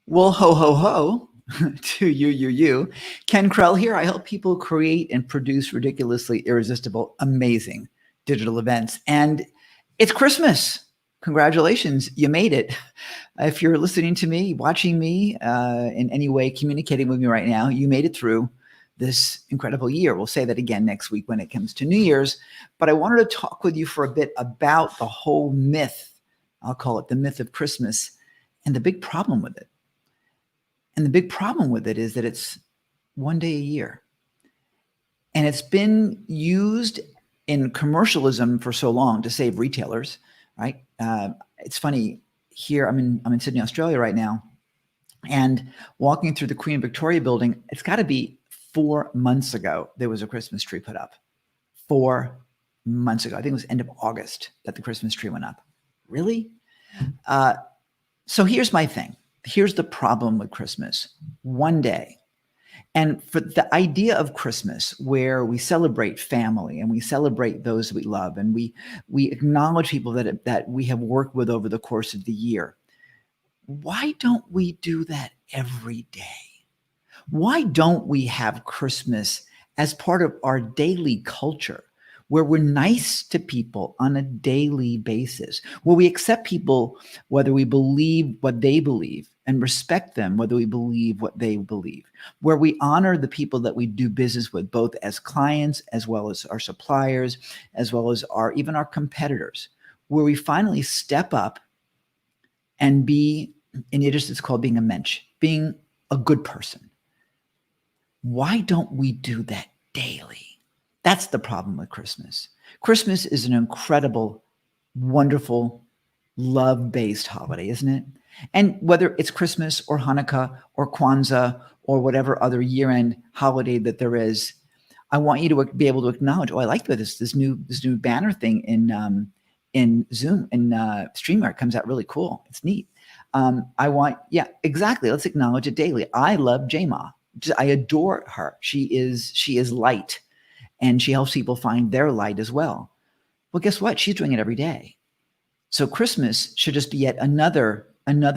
Well, ho, ho, ho to you. Ken Krell here. I help people create and produce ridiculously irresistible, amazing digital events. And it's Christmas. Congratulations, you made it. If you're listening to me, watching me in any way, communicating with me right now, you made it through this incredible year. We'll say that again next week when it comes to New Year's. But I wanted to talk with you for a bit about the whole myth. I'll call it the myth of Christmas and the big problem with it. And the big problem with it is that it's one day a year. And it's been used in commercialism for so long to save retailers, right? It's funny here. I'm in Sydney, Australia right now, and walking through the Queen Victoria building. It's got to be 4 months ago there was a Christmas tree put up. 4 months ago, I think it was end of August that the Christmas tree went up. Really? So here's my thing. Here's the problem with Christmas. One day. And for the idea of Christmas, where we celebrate family and we celebrate those we love, and we acknowledge people that we have worked with over the course of the year, why don't we do that every day? Why don't we have Christmas as part of our daily culture, where we're nice to people on a daily basis, where we accept people whether we believe what they believe and respect them whether we believe what they believe, where we honor the people that we do business with, both as clients as well as our suppliers, as well as even our competitors, where we finally step up and be, in Yiddish it's called being a mensch, being a good person. Why don't we do that daily? That's the problem with Christmas. Christmas is an incredible, wonderful, love-based holiday, isn't it? And whether it's Christmas or Hanukkah or Kwanzaa or whatever other year-end holiday that there is, I want you to be able to acknowledge, oh, I like this new banner thing in Zoom, in StreamYard comes out really cool. It's neat. Yeah, exactly. Let's acknowledge it daily. I love J-Ma. I adore her. She is light, and she helps people find their light as well. Well, guess what? She's doing it every day. So Christmas should just be yet another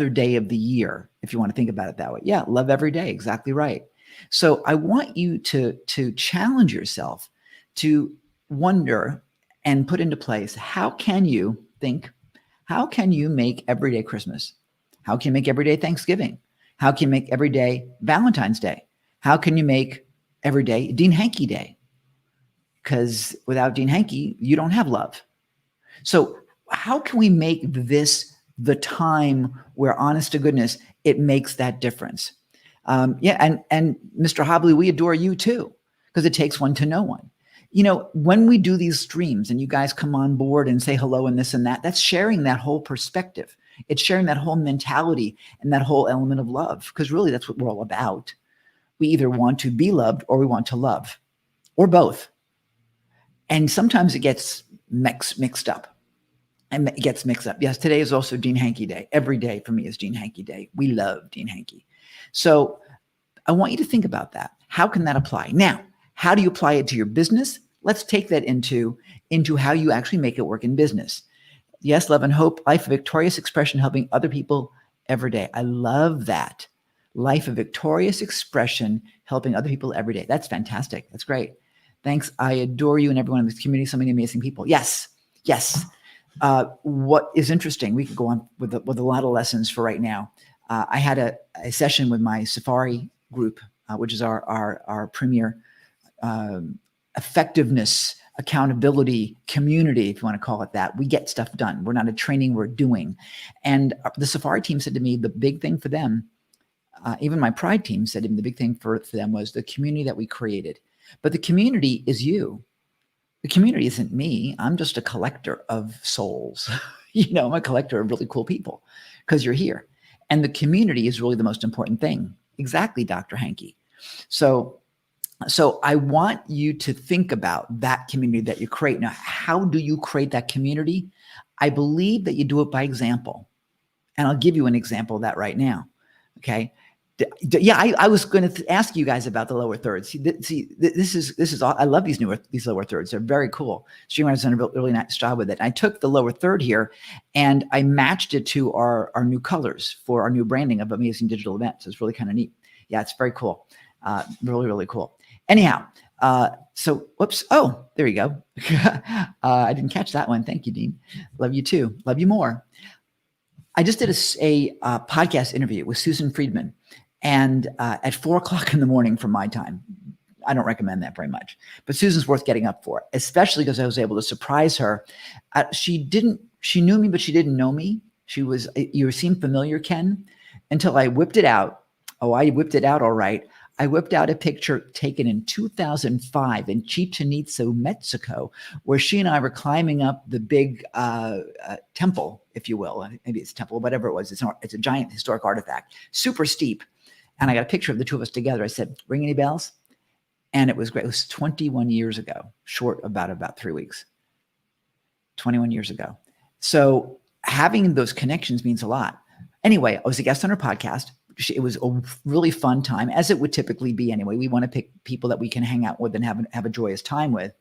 day of the year, if you want to think about it that way. Yeah, love every day. Exactly right. So I want you to challenge yourself to wonder and put into place, how can you make everyday Christmas? How can you make everyday Thanksgiving? How can you make everyday Valentine's Day? How can you make everyday Dean Hankey Day? Because without Dean Hankey, you don't have love. So how can we make this the time where, honest to goodness, it makes that difference? And Mr. Hobley, we adore you too, because it takes one to know one. You know, when we do these streams and you guys come on board and say hello and this and that, that's sharing that whole perspective. It's sharing that whole mentality and that whole element of love, because really that's what we're all about. We either want to be loved or we want to love, or both. And sometimes it gets mixed up. And it gets mixed up. Yes, today is also Dean Hankey Day. Every day for me is Dean Hankey Day. We love Dean Hankey. So I want you to think about that. How can that apply? Now, how do you apply it to your business? Let's take that into how you actually make it work in business. Yes, love and hope, life of victorious expression, helping other people every day. I love that. Life of victorious expression, helping other people every day. That's fantastic. That's great. Thanks. I adore you and everyone in this community. So many amazing people. Yes. What is interesting, we could go on with a lot of lessons for right now. I had a session with my Safari group, which is our premier effectiveness, accountability community, if you want to call it that. We get stuff done. We're not a training, we're doing. And the Safari team said to me, the big thing for them, even my Pride team said to me, the big thing for them was the community that we created. But the community is you. The community isn't me. I'm just a collector of souls. I'm a collector of really cool people because you're here. And the community is really the most important thing. Exactly, Dr. Hankey. So I want you to think about that community that you create. Now, how do you create that community? I believe that you do it by example. And I'll give you an example of that right now. Okay. Yeah, I was going to ask you guys about the lower thirds. This is I love these lower thirds. They're very cool. Streamline's done a really nice job with it. I took the lower third here and I matched it to our new colors for our new branding of Amazing Digital Events. It's really kind of neat. Yeah, it's very cool. Really, really cool. Anyhow, so whoops. Oh, there you go. I didn't catch that one. Thank you, Dean. Love you too. Love you more. I just did a podcast interview with Susan Friedman. And at 4:00 in the morning from my time. I don't recommend that very much, but Susan's worth getting up for, especially because I was able to surprise her. She knew me, but she didn't know me. You seem familiar, Ken, until I whipped it out. Oh, I whipped it out. All right. I whipped out a picture taken in 2005 in Chichen Itza, Mexico, where she and I were climbing up the big temple, if you will. Maybe it's a temple, whatever it was. It's a giant historic artifact, super steep. And I got a picture of the two of us together. I said, ring any bells? And it was great. It was 21 years ago, short about 3 weeks. 21 years ago. So having those connections means a lot. Anyway, I was a guest on her podcast. It was a really fun time, as it would typically be anyway. We want to pick people that we can hang out with and have a joyous time with.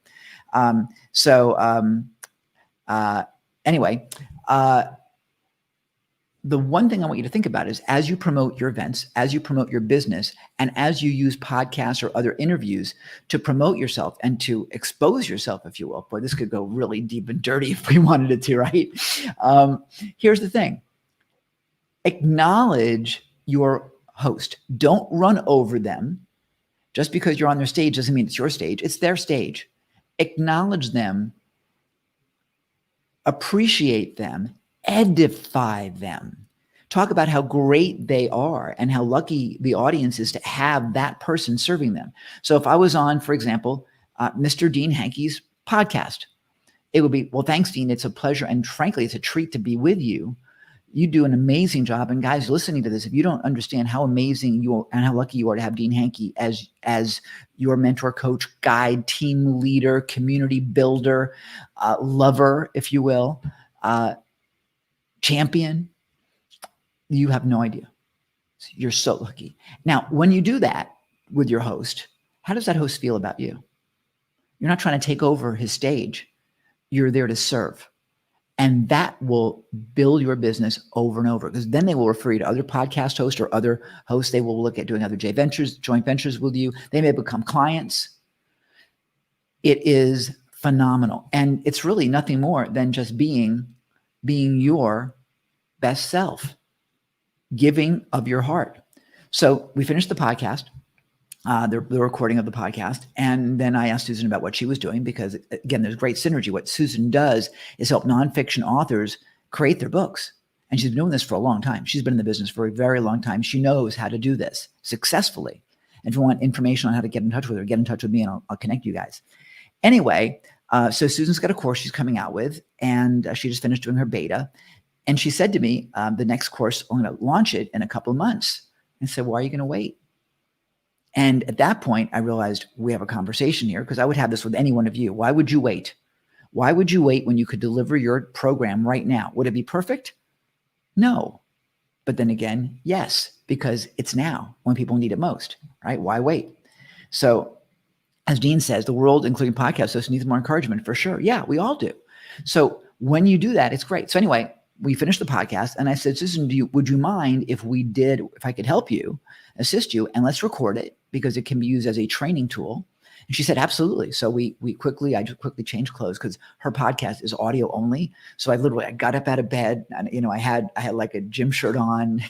Anyway, the one thing I want you to think about is as you promote your events, as you promote your business, and as you use podcasts or other interviews to promote yourself and to expose yourself, if you will. Boy, this could go really deep and dirty if we wanted it to, right? Here's the thing. Acknowledge your host. Don't run over them. Just because you're on their stage doesn't mean it's your stage. It's their stage. Acknowledge them. Appreciate them. Edify them. Talk about how great they are and how lucky the audience is to have that person serving them. So if I was on, for example, Mr. Dean Hankey's podcast, it would be, well, thanks, Dean. It's a pleasure. And frankly, it's a treat to be with you. You do an amazing job. And guys, listening to this, if you don't understand how amazing you are and how lucky you are to have Dean Hankey as your mentor, coach, guide, team leader, community builder, lover, if you will, champion, you have no idea. You're so lucky. Now, when you do that with your host, how does that host feel about you? You're not trying to take over his stage. You're there to serve. And that will build your business over and over, because then they will refer you to other podcast hosts or other hosts. They will look at doing other joint ventures with you. They may become clients. It is phenomenal. And it's really nothing more than just being your best self, giving of your heart. So we finished the podcast, the recording of the podcast. And then I asked Susan about what she was doing, because again, there's great synergy. What Susan does is help nonfiction authors create their books. And she's been doing this for a long time. She's been in the business for a very long time. She knows how to do this successfully. And if you want information on how to get in touch with her, get in touch with me and I'll connect you guys. Anyway, so Susan's got a course she's coming out with, and she just finished doing her beta. And she said to me, the next course, I'm going to launch it in a couple of months. And I said, why are you going to wait? And at that point, I realized we have a conversation here, because I would have this with any one of you. Why would you wait? Why would you wait when you could deliver your program right now? Would it be perfect? No. But then again, yes, because it's now when people need it most, right? Why wait? So as Dean says, the world, including podcast hosts, needs more encouragement for sure. Yeah, we all do. So when you do that, it's great. So anyway, we finished the podcast and I said, Susan, would you mind if I could help you, assist you, and let's record it, because it can be used as a training tool. And she said, absolutely. So I just quickly changed clothes, because her podcast is audio only. So I got up out of bed and, I had like a gym shirt on,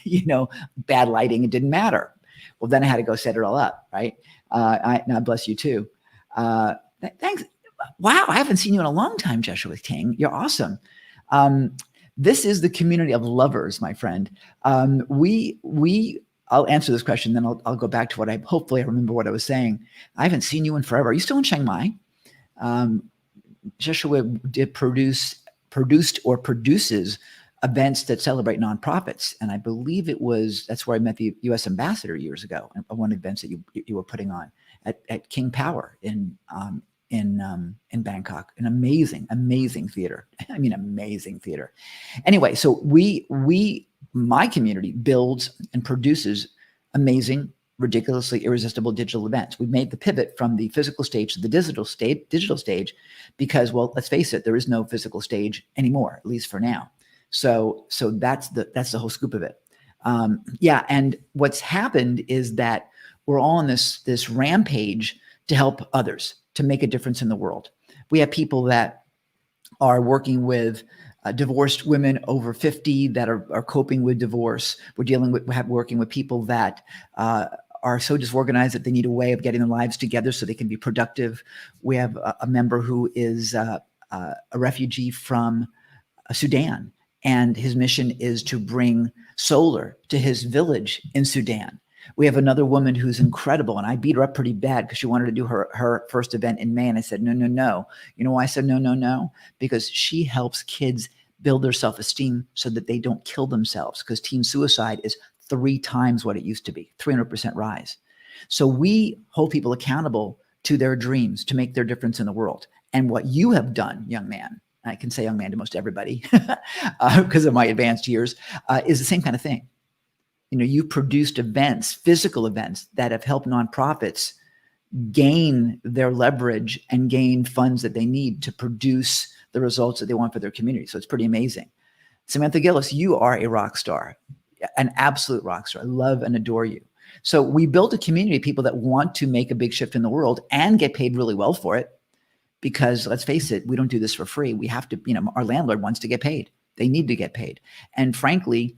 bad lighting. It didn't matter. Well, then I had to go set it all up. Right. God bless you too. Thanks. Wow. I haven't seen you in a long time, Joshua King. You're awesome. This is the community of lovers, my friend. I'll answer this question, then I'll go back to hopefully I remember what I was saying. I haven't seen you in forever. Are you still in Chiang Mai? Joshua produced or produces events that celebrate nonprofits. And I believe that's where I met the U.S. ambassador years ago, at one of the events that you were putting on at King Power in Bangkok. An amazing theater. I mean, amazing theater. Anyway, so my community builds and produces amazing, ridiculously irresistible digital events. We've made the pivot from the physical stage to the digital stage because, well, let's face it, there is no physical stage anymore, at least for now. So that's the whole scoop of it. Yeah, and what's happened is that we're all on this rampage to help others, to make a difference in the world. We have people that are working with divorced women over 50 that are coping with divorce. We're working with people that are so disorganized that they need a way of getting their lives together so they can be productive. We have a member who is a refugee from Sudan, and his mission is to bring solar to his village in Sudan. We have another woman who's incredible, and I beat her up pretty bad because she wanted to do her first event in May, and I said, no, no, no. You know why I said no, no, no? Because she helps kids build their self-esteem so that they don't kill themselves, because teen suicide is 3 times what it used to be, 300% rise. So we hold people accountable to their dreams, to make their difference in the world. And what you have done, young man, I can say young man to most everybody because of my advanced years, is the same kind of thing. You know, you produced events, physical events that have helped nonprofits gain their leverage and gain funds that they need to produce the results that they want for their community. So it's pretty amazing. Samantha Gillis, you are a rock star, an absolute rock star. I love and adore you. So we built a community of people that want to make a big shift in the world and get paid really well for it. Because let's face it, we don't do this for free. We have to, our landlord wants to get paid. They need to get paid. And frankly,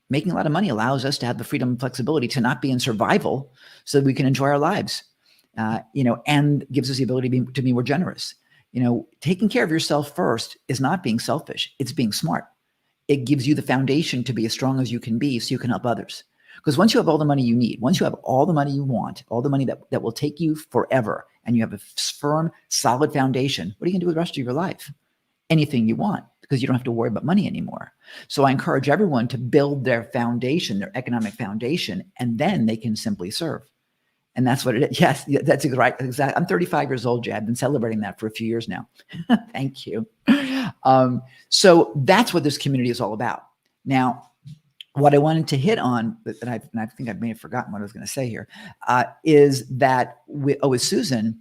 making a lot of money allows us to have the freedom and flexibility to not be in survival so that we can enjoy our lives, and gives us the ability to be more generous. Taking care of yourself first is not being selfish. It's being smart. It gives you the foundation to be as strong as you can be so you can help others. Because once you have all the money you need, once you have all the money you want, all the money that will take you forever, and you have a firm, solid foundation, what are you going to do with the rest of your life? Anything you want, because you don't have to worry about money anymore. So I encourage everyone to build their foundation, their economic foundation, and then they can simply serve. And that's what it is. Yes, that's right. Exactly. I'm 35 years old, Jay. I've been celebrating that for a few years now. Thank you. So that's what this community is all about. Now, what I wanted to hit on, and I think I may have forgotten what I was going to say here, is that with Susan,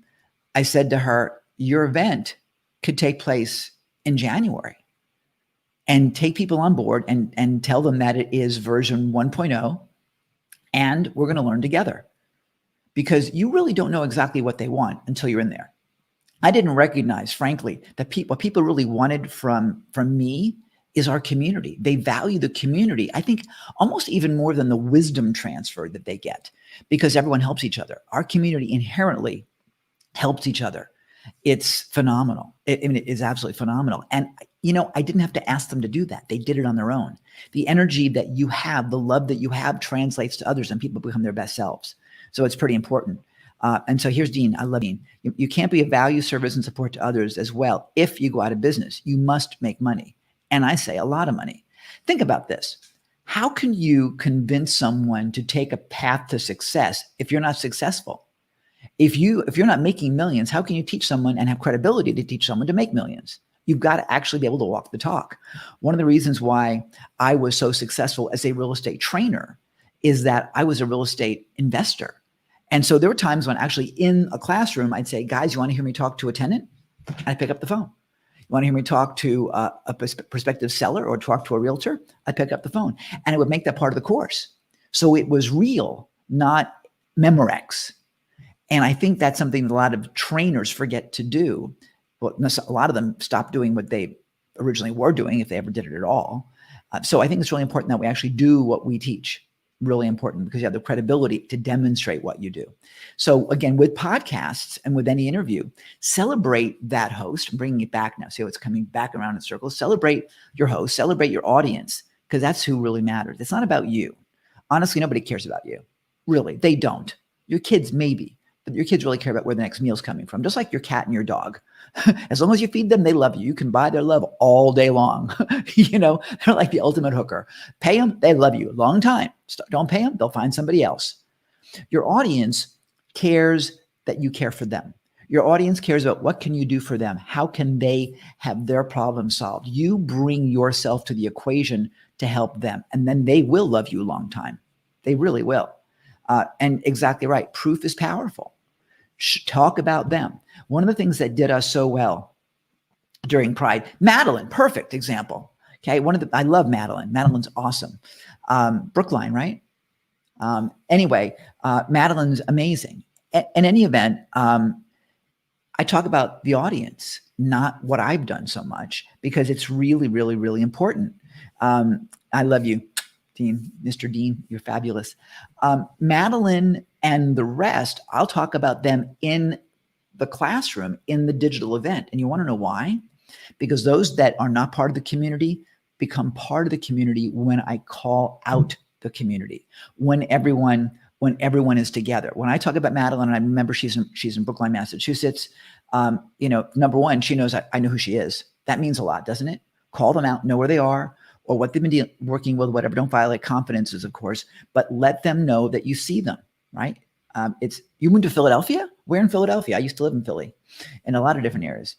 I said to her, your event could take place in January, and take people on board and tell them that it is version 1.0, and we're going to learn together, because you really don't know exactly what they want until you're in there. I didn't recognize, frankly, that what people really wanted from me is our community. They value the community, I think, almost even more than the wisdom transfer that they get, because everyone helps each other. Our community inherently helps each other. It's phenomenal. It is absolutely phenomenal. And, I didn't have to ask them to do that. They did it on their own. The energy that you have, the love that you have, translates to others, and people become their best selves. So it's pretty important. And so here's Dean. I love Dean. You can't be of value, service, and support to others as well if you go out of business. You must make money. And I say a lot of money. Think about this. How can you convince someone to take a path to success if you're not successful? If you're not making millions, how can you teach someone and have credibility to teach someone to make millions? You've got to actually be able to walk the talk. One of the reasons why I was so successful as a real estate trainer is that I was a real estate investor. And so there were times when actually in a classroom, I'd say, guys, you want to hear me talk to a tenant? I'd pick up the phone. You want to hear me talk to a prospective seller or talk to a realtor? I'd pick up the phone, and I would make that part of the course. So it was real, not Memorex. And I think that's something that a lot of trainers forget to do. Well, a lot of them stop doing what they originally were doing, if they ever did it at all. So I think it's really important that we actually do what we teach. Really important, because you have the credibility to demonstrate what you do. So again, with podcasts and with any interview, celebrate that host. I'm bringing it back now. See how it's coming back around in circles. Celebrate your host, celebrate your audience, because that's who really matters. It's not about you. Honestly, nobody cares about you. Really, they don't. Your kids maybe, but your kids really care about where the next meal's coming from, just like your cat and your dog. As long as you feed them, they love you. You can buy their love all day long. They're like the ultimate hooker. Pay them, they love you a long time. Don't pay them, they'll find somebody else. Your audience cares that you care for them. Your audience cares about what can you do for them? How can they have their problem solved? You bring yourself to the equation to help them, and then they will love you a long time. They really will. And exactly right. Proof is powerful. Talk about them. One of the things that did us so well during Pride, Madeline, perfect example. Okay. I love Madeline. Madeline's awesome. Brookline, right? Anyway, Madeline's amazing. In any event, I talk about the audience, not what I've done so much, because it's really, really, really important. I love you, Dean, Mr. Dean, you're fabulous. Madeline and the rest, I'll talk about them in the classroom, in the digital event. And you want to know why? Because those that are not part of the community become part of the community when I call out the community, when everyone is together. When I talk about Madeline, and I remember she's in Brookline, Massachusetts, number one, she knows I know who she is. That means a lot, doesn't it? Call them out, know where they are, or what they've been working with, whatever. Don't violate confidences, of course, but let them know that you see them, right? You moved to Philadelphia? Where in Philadelphia? I used to live in Philly, in a lot of different areas.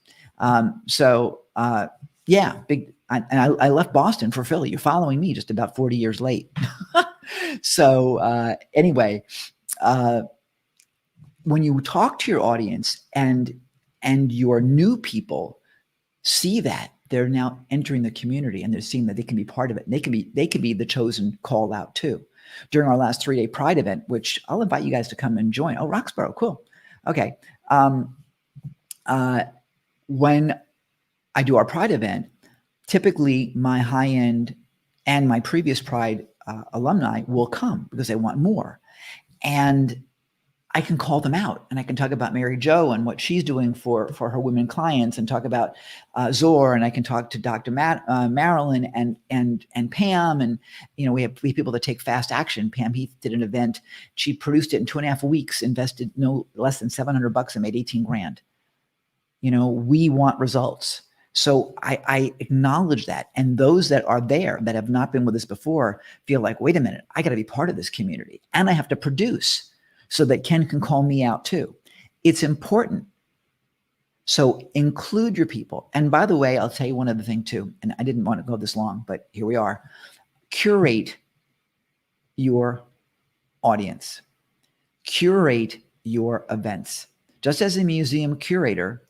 Big. I left Boston for Philly. You're following me just about 40 years late. Anyway, when you talk to your audience and your new people see that, they're now entering the community and they're seeing that they can be part of it. And they can be the chosen call out too. During our last 3-day Pride event, which I'll invite you guys to come and join. Oh, Roxborough, cool. Okay. When I do our Pride event, typically my high end and my previous Pride alumni will come because they want more. And I can call them out and I can talk about Mary Jo and what she's doing for her women clients, and talk about Zor, and I can talk to Dr. Marilyn and Pam. And, we have people that take fast action. Pam Heath did an event. She produced it in 2.5 weeks, invested no less than $700 and made 18 grand. We want results. So I acknowledge that. And those that are there that have not been with us before feel like, wait a minute, I got to be part of this community and I have to produce so that Ken can call me out too. It's important. So include your people. And by the way, I'll tell you one other thing too, and I didn't want to go this long, but here we are. Curate your audience. Curate your events. Just as a museum curator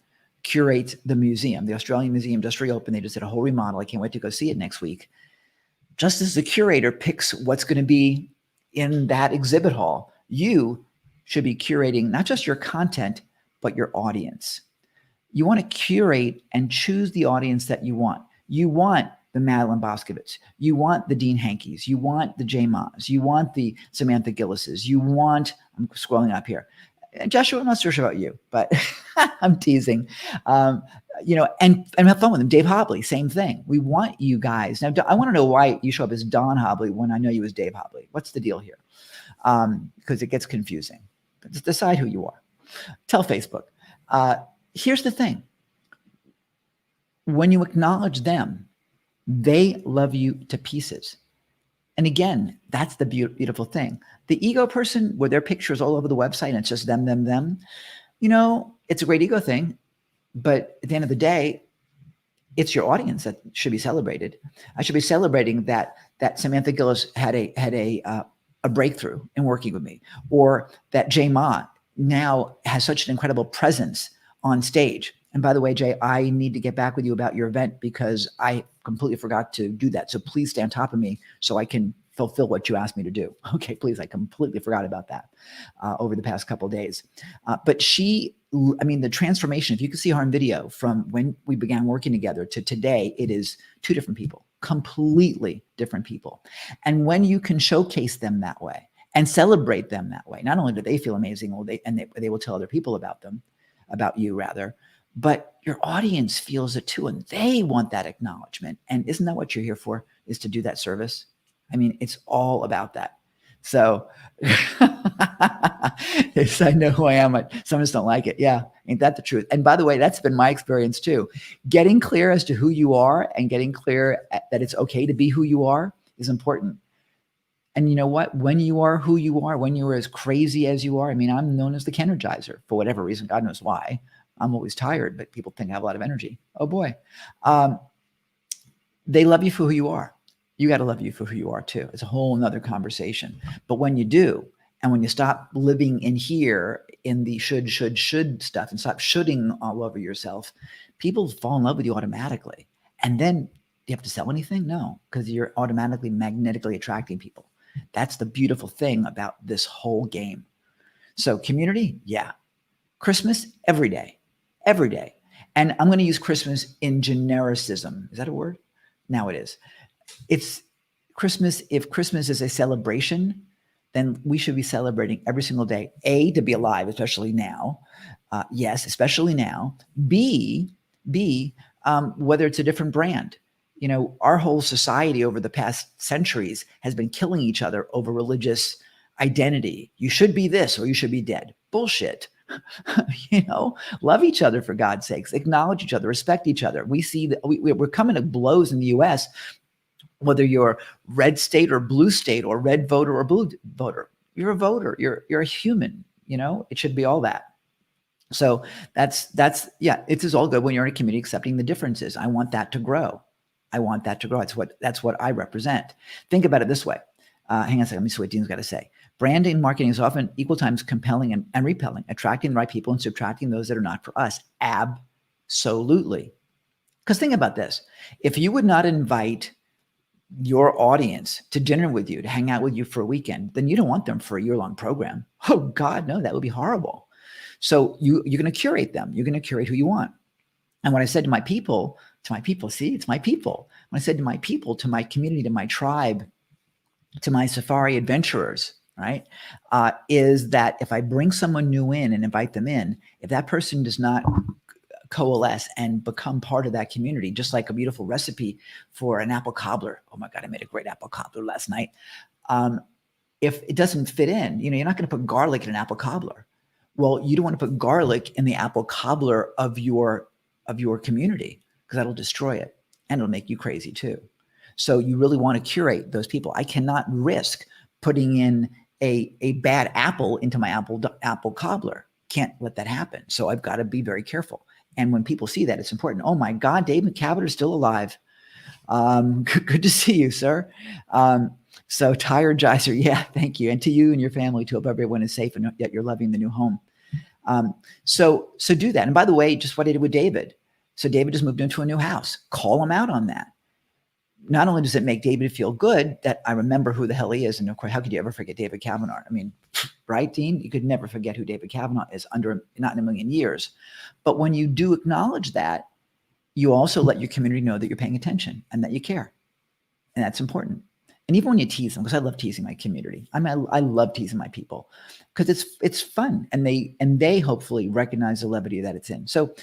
curates the museum, the Australian Museum just reopened. They just did a whole remodel. I can't wait to go see it next week. Just as the curator picks what's going to be in that exhibit hall, you should be curating not just your content, but your audience. You want to curate and choose the audience that you want. You want the Madeline Boskovitz. You want the Dean Hankeys. You want the Jay Ma's. You want the Samantha Gillises. I'm scrolling up here. Joshua, I'm not so sure about you, but I'm teasing. And have fun with them. Dave Hobley, same thing. We want you guys. Now, I want to know why you show up as Don Hobley when I know you as Dave Hobley. What's the deal here? Because it gets confusing. Just decide who you are. Tell Facebook. Here's the thing. When you acknowledge them, they love you to pieces. And again, that's the beautiful thing. The ego person, where their pictures all over the website and it's just them, it's a great ego thing. But at the end of the day, it's your audience that should be celebrated. I should be celebrating that Samantha Gillis had a breakthrough in working with me, or that Jay Ma now has such an incredible presence on stage. And by the way, Jay, I need to get back with you about your event because I completely forgot to do that. So please stay on top of me so I can fulfill what you asked me to do. Okay, please. I completely forgot about that over the past couple of days. But the transformation, if you can see her on video from when we began working together to today, it is two different people, completely different people. And when you can showcase them that way and celebrate them that way, not only do they feel amazing, they will tell other people about you rather, but your audience feels it too, and they want that acknowledgement. And isn't that what you're here for, is to do that service? I mean, it's all about that. So yes, I know who I am. Some just don't like it. Yeah, ain't that the truth? And by the way, that's been my experience too. Getting clear as to who you are and getting clear that it's okay to be who you are is important. And you know what? When you are who you are, when you're as crazy as you are, I'm known as the Kenergizer for whatever reason. God knows why. I'm always tired, but people think I have a lot of energy. Oh boy. They love you for who you are. You got to love you for who you are too. It's a whole nother conversation. But when you do, and when you stop living in here in the should stuff and stop shoulding all over yourself, people fall in love with you automatically. And then do you have to sell anything? No, because you're automatically magnetically attracting people. That's the beautiful thing about this whole game. So community, yeah. Christmas, every day, every day. And I'm going to use Christmas in genericism. Is that a word? Now it is. It's Christmas. If Christmas is a celebration, then we should be celebrating every single day. A, to be alive, especially now. Yes, especially now. B, whether it's a different brand. You know, our whole society over the past centuries has been killing each other over religious identity. You should be this or you should be dead. Bullshit. You know, love each other for God's sakes, acknowledge each other, respect each other. We see that we're coming to blows in the US, whether you're red state or blue state or red voter or blue voter. You're a voter, you're a human, you know, it should be all that. So that's yeah, it is all good when you're in a community accepting the differences. I want that to grow. I want that to grow. That's what I represent. Think about it this way. Hang on a second. Let me see what Dean's got to say. Branding and marketing is often equal times compelling and repelling, attracting the right people and subtracting those that are not for us. Absolutely. Because think about this. If you would not invite your audience to dinner with you, to hang out with you for a weekend, then you don't want them for a year-long program. Oh God, no, that would be horrible. So you're going to curate them. You're going to curate who you want. And what I said to my people, see, it's my people. When I said to my people, to my community, to my tribe, to my safari adventurers, right, is that if I bring someone new in and invite them in, if that person does not coalesce and become part of that community, just like a beautiful recipe for an apple cobbler. Oh my God, I made a great apple cobbler last night. If it doesn't fit in, you know, you're not going to put garlic in an apple cobbler. Well, you don't want to put garlic in the apple cobbler of your community, because that'll destroy it and it'll make you crazy too. So you really want to curate those people. I cannot risk putting in a bad apple into my apple cobbler. Can't let that happen. So I've got to be very careful. And when people see that, it's important. Oh my God, Dave McCavitt is still alive. Good to see you, sir. So Tired Jizer, yeah, thank you. And to you and your family too. Hope everyone is safe and yet you're loving the new home. So do that. And by the way, just what I did with David. So David just moved into a new house. Call him out on that. Not only does it make David feel good that I remember who the hell he is, and of course, how could you ever forget David Kavanaugh? I mean, right, Dean? You could never forget who David Kavanaugh is not in a million years. But when you do acknowledge that, you also let your community know that you're paying attention and that you care. And that's important. And even when you tease them, because I love teasing my community. I love teasing my people because it's fun, and they hopefully recognize the levity that it's in. So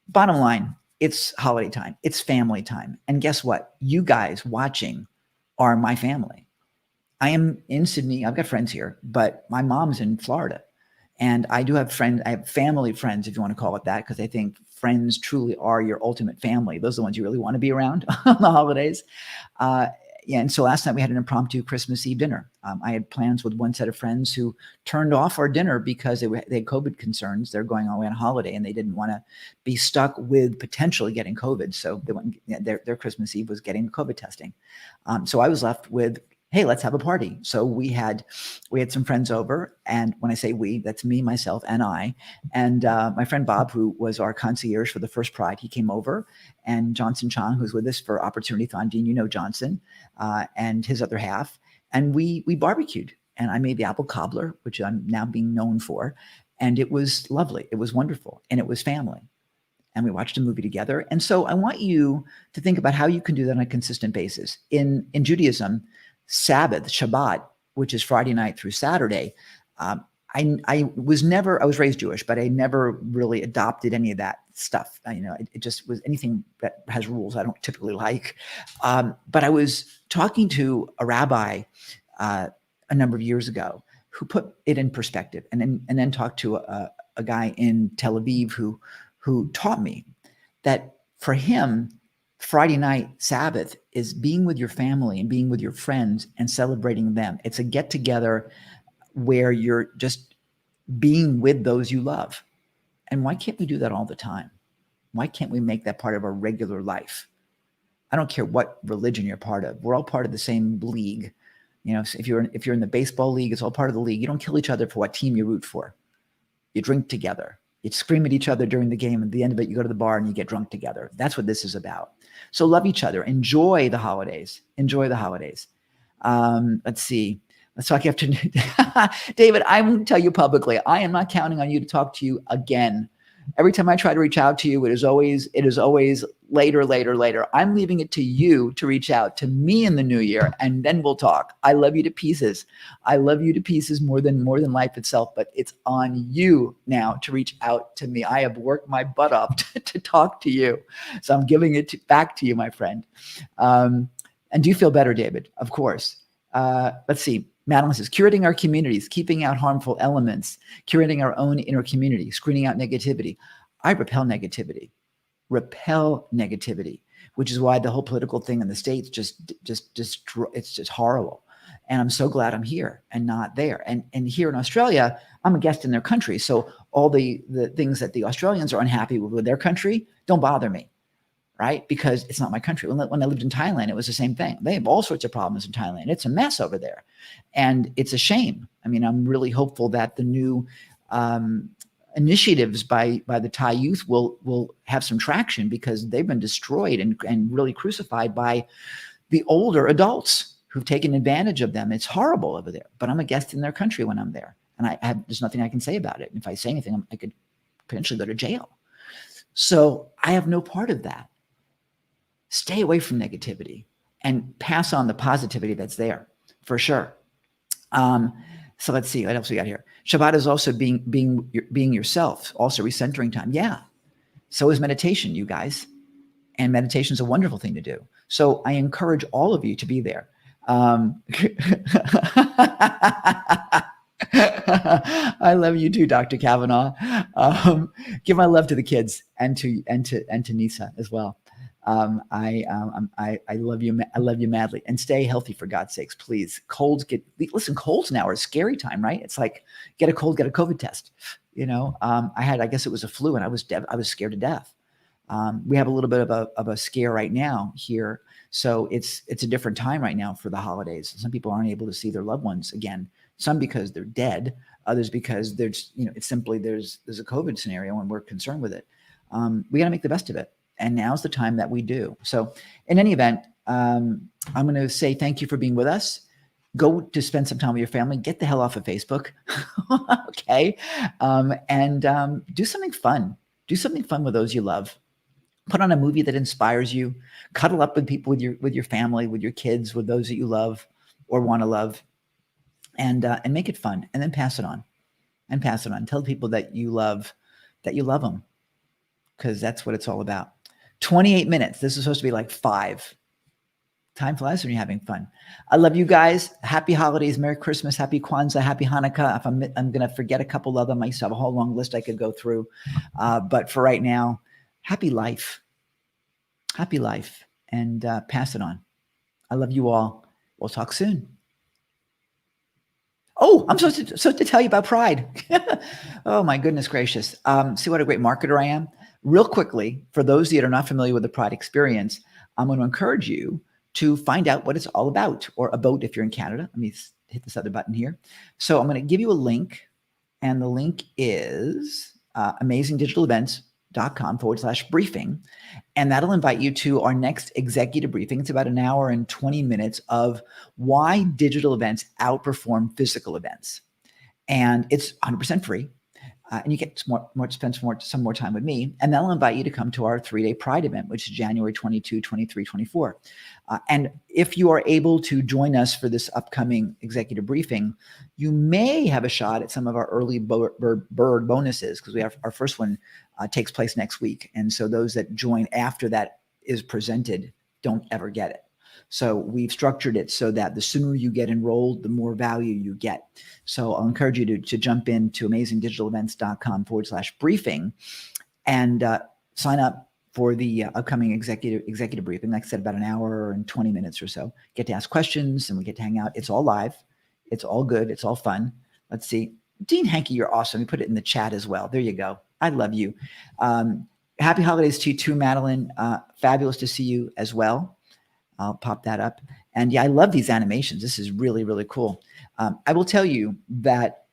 bottom line, it's holiday time. It's family time. And guess what? You guys watching are my family. I am in Sydney. I've got friends here, but my mom's in Florida. And I do have friends. I have family friends, if you want to call it that, because I think friends truly are your ultimate family. Those are the ones you really want to be around on the holidays. Yeah, and so last night we had an impromptu Christmas Eve dinner. I had plans with one set of friends who turned off our dinner because they had COVID concerns. They're going away on holiday and they didn't want to be stuck with potentially getting COVID. So they went, their Christmas Eve was getting COVID testing. So I was left with, hey, let's have a party. So we had some friends over, and when I say we, that's me, myself, and I. And my friend Bob, who was our concierge for the first Pride, he came over, and Johnson Chong, who's with us for Opportunity Thon. Dean, you know Johnson, and his other half. And we barbecued, and I made the apple cobbler, which I'm now being known for. And it was lovely. It was wonderful. And it was family. And we watched a movie together. And so I want you to think about how you can do that on a consistent basis. In Judaism, Sabbath, Shabbat, which is Friday night through Saturday, I was raised Jewish, but I never really adopted any of that stuff. It just was anything that has rules I don't typically like. But I was talking to a rabbi a number of years ago who put it in perspective, and then talked to a guy in Tel Aviv who taught me that for him, Friday night Sabbath is being with your family and being with your friends and celebrating them. It's a get together where you're just being with those you love. And why can't we do that all the time? Why can't we make that part of our regular life? I don't care what religion you're part of. We're all part of the same league. So if you're in the baseball league, it's all part of the league. You don't kill each other for what team you root for. You drink together. You scream at each other during the game. At the end of it, you go to the bar and you get drunk together. That's what this is about. So love each other. Enjoy the holidays. Enjoy the holidays. Let's see. Let's talk afternoon. David, I will tell you publicly, I am not counting on you to talk to you again. Every time I try to reach out to you, it is always later. I'm leaving it to you to reach out to me in the new year, and then we'll talk. I love you to pieces. I love you to pieces more than life itself, but it's on you now to reach out to me. I have worked my butt off to talk to you. So I'm giving it back to you, my friend. And do you feel better, David? Of course. Let's see. Madeline says, curating our communities, keeping out harmful elements, curating our own inner community, screening out negativity. I repel negativity, which is why the whole political thing in the States it's just horrible. And I'm so glad I'm here and not there. And here in Australia, I'm a guest in their country. So all the things that the Australians are unhappy with their country don't bother me. Right? Because it's not my country. When I lived in Thailand, it was the same thing. They have all sorts of problems in Thailand. It's a mess over there. And it's a shame. I mean, I'm really hopeful that the new initiatives by the Thai youth will have some traction, because they've been destroyed and really crucified by the older adults who've taken advantage of them. It's horrible over there. But I'm a guest in their country when I'm there. And there's nothing I can say about it. And if I say anything, I could potentially go to jail. So I have no part of that. Stay away from negativity and pass on the positivity that's there, for sure. So let's see what else we got here. Shabbat is also being yourself, also recentering time. Yeah. So is meditation, you guys. And meditation is a wonderful thing to do. So I encourage all of you to be there. I love you too, Dr. Kavanaugh. Give my love to the kids and to Nisa as well. I love you. I love you madly, and stay healthy, for God's sakes, please. Colds now are a scary time, right? It's like, get a cold, get a COVID test. I guess it was a flu, and I was scared to death. We have a little bit of a scare right now here. So it's a different time right now for the holidays. Some people aren't able to see their loved ones again. Some because they're dead, others because there's a COVID scenario and we're concerned with it. We got to make the best of it. And now's the time that we do. So in any event, I'm going to say thank you for being with us. Go to spend some time with your family. Get the hell off of Facebook. Okay. And do something fun. Do something fun with those you love. Put on a movie that inspires you. Cuddle up with people, with your family, with your kids, with those that you love or want to love. And make it fun. And then pass it on. Tell people that you love them. Because that's what it's all about. 28 minutes. This is supposed to be like 5. Time flies when you're having fun. I love you guys. Happy holidays. Merry Christmas. Happy Kwanzaa. Happy Hanukkah. If I'm going to forget a couple of them, I used to have a whole long list I could go through. But for right now, happy life. Happy life. And pass it on. I love you all. We'll talk soon. Oh, I'm supposed to tell you about Pride. Oh, my goodness gracious. See what a great marketer I am? Real quickly, for those that are not familiar with the Pride experience, I'm going to encourage you to find out what it's all about, or about if you're in Canada. Let me hit this other button here. So I'm going to give you a link, and the link is amazingdigitalevents.com/briefing. And that'll invite you to our next executive briefing. It's about an hour and 20 minutes of why digital events outperform physical events. And it's 100% free. And you get some more time with me. And then I'll invite you to come to our 3-day Pride event, which is January 22, 23, 24. And if you are able to join us for this upcoming executive briefing, you may have a shot at some of our early bird bonuses, because we have our first one takes place next week. And so those that join after that is presented don't ever get it. So we've structured it so that the sooner you get enrolled, the more value you get. So I'll encourage you to jump into amazingdigitalevents.com/briefing and sign up for the upcoming executive briefing. Like I said, about an hour and 20 minutes or so. Get to ask questions and we get to hang out. It's all live. It's all good. It's all fun. Let's see. Dean Hankey, you're awesome. We put it in the chat as well. There you go. I love you. Happy holidays to you too, Madeline. Fabulous to see you as well. I'll pop that up. And yeah, I love these animations. This is really, really cool. I will tell you that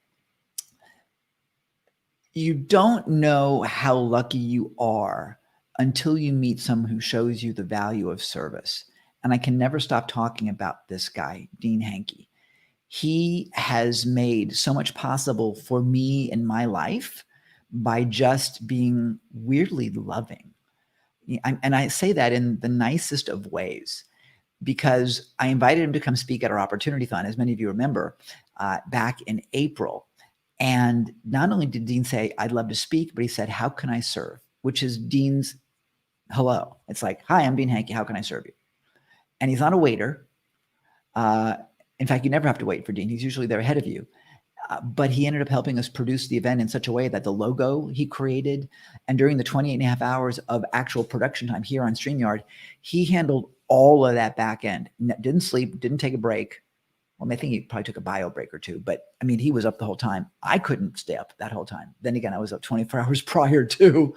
you don't know how lucky you are until you meet someone who shows you the value of service. And I can never stop talking about this guy, Dean Hankey. He has made so much possible for me in my life by just being weirdly loving. And I say that in the nicest of ways because I invited him to come speak at our Opportunity-thon, as many of you remember, back in April. And not only did Dean say, I'd love to speak, but he said, how can I serve? Which is Dean's hello. It's like, hi, I'm Dean Hankey. How can I serve you? And he's not a waiter. In fact, you never have to wait for Dean. He's usually there ahead of you. But he ended up helping us produce the event in such a way that the logo he created, and during the 28 and a half hours of actual production time here on StreamYard, he handled all of that back end. Didn't sleep, didn't take a break. Well, I think he probably took a bio break or two, but I mean, he was up the whole time. I couldn't stay up that whole time. Then again, I was up 24 hours prior too.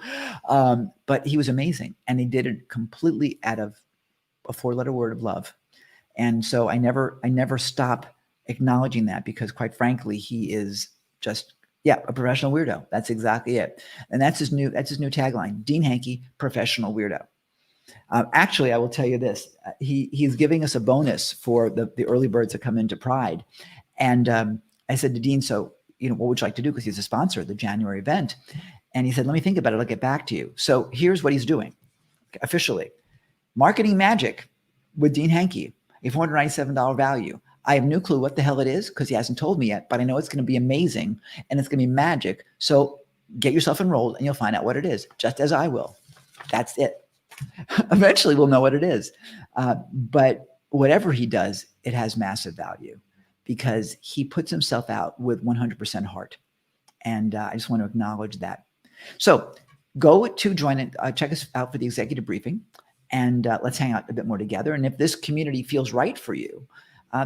But he was amazing. And he did it completely out of a 4-letter word of love. And so I never stop acknowledging that because quite frankly, he is just, a professional weirdo. That's exactly it. And that's his new tagline, Dean Hankey, professional weirdo. Actually, I will tell you this. He's giving us a bonus for the early birds that come into Pride. And I said to Dean, so, what would you like to do? Because he's a sponsor of the January event. And he said, let me think about it. I'll get back to you. So here's what he's doing officially. Marketing Magic with Dean Hankey, a $497 value. I have no clue what the hell it is because he hasn't told me yet, but I know it's going to be amazing and it's going to be magic. So get yourself enrolled and you'll find out what it is, just as I will. That's it. Eventually we'll know what it is. But whatever he does, it has massive value because he puts himself out with 100% heart. And I just want to acknowledge that. So go to join it. Check us out for the executive briefing and let's hang out a bit more together. And if this community feels right for you,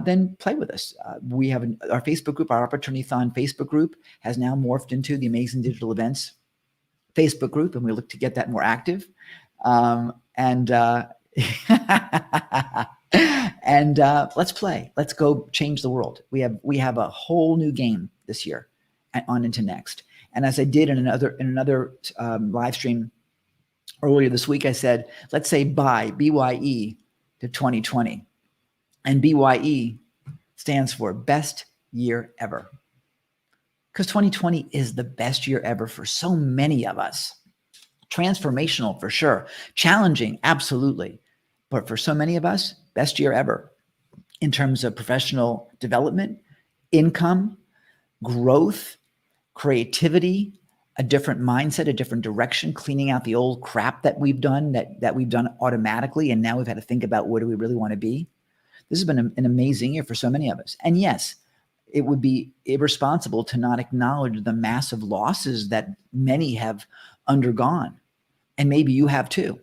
then play with us. We have our Facebook group, our Opportunity-thon Facebook group has now morphed into the Amazing Digital Events Facebook group, and we look to get that more active. And let's play. Let's go change the world. We have a whole new game this year and on into next. And as I did in another live stream earlier this week, I said, let's say bye, BYE, to 2020. And BYE stands for best year ever. Because 2020 is the best year ever for so many of us. Transformational for sure. Challenging, absolutely. But for so many of us, best year ever in terms of professional development, income, growth, creativity, a different mindset, a different direction, cleaning out the old crap that we've done, that we've done automatically. And now we've had to think about what do we really want to be. This has been an amazing year for so many of us. And yes, it would be irresponsible to not acknowledge the massive losses that many have undergone. And maybe you have too.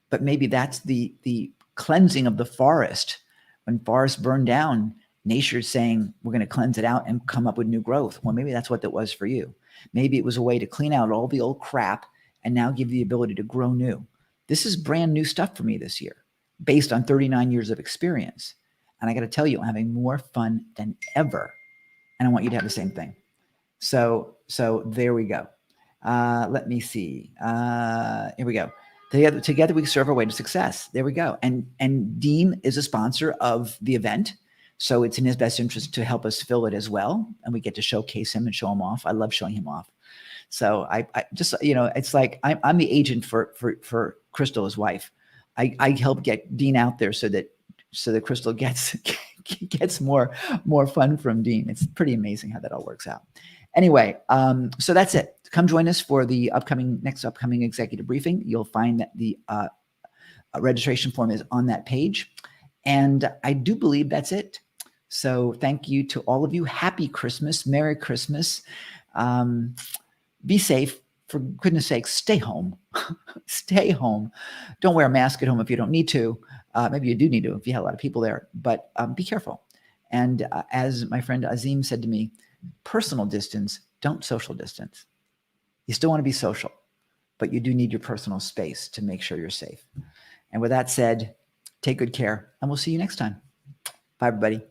But maybe that's the cleansing of the forest. When forests burn down, nature's saying, we're going to cleanse it out and come up with new growth. Well, maybe that's what that was for you. Maybe it was a way to clean out all the old crap and now give you the ability to grow new. This is brand new stuff for me this year, based on 39 years of experience. And I got to tell you, I'm having more fun than ever. And I want you to have the same thing. So there we go. Let me see. Here we go. Together we serve our way to success. There we go. And Dean is a sponsor of the event. So it's in his best interest to help us fill it as well. And we get to showcase him and show him off. I love showing him off. So I just, it's like I'm the agent for Crystal, his wife. I help get Dean out there so that Crystal gets more fun from Dean. It's pretty amazing how that all works out. Anyway, so that's it. Come join us for the next upcoming executive briefing. You'll find that the registration form is on that page. And I do believe that's it. So thank you to all of you. Happy Christmas. Merry Christmas. Be safe. For goodness sake, stay home. Stay home. Don't wear a mask at home if you don't need to. Maybe you do need to if you have a lot of people there, but be careful. And as my friend Azim said to me, personal distance, don't social distance. You still want to be social, but you do need your personal space to make sure you're safe. And with that said, Take good care, and we'll see you next time. Bye, everybody.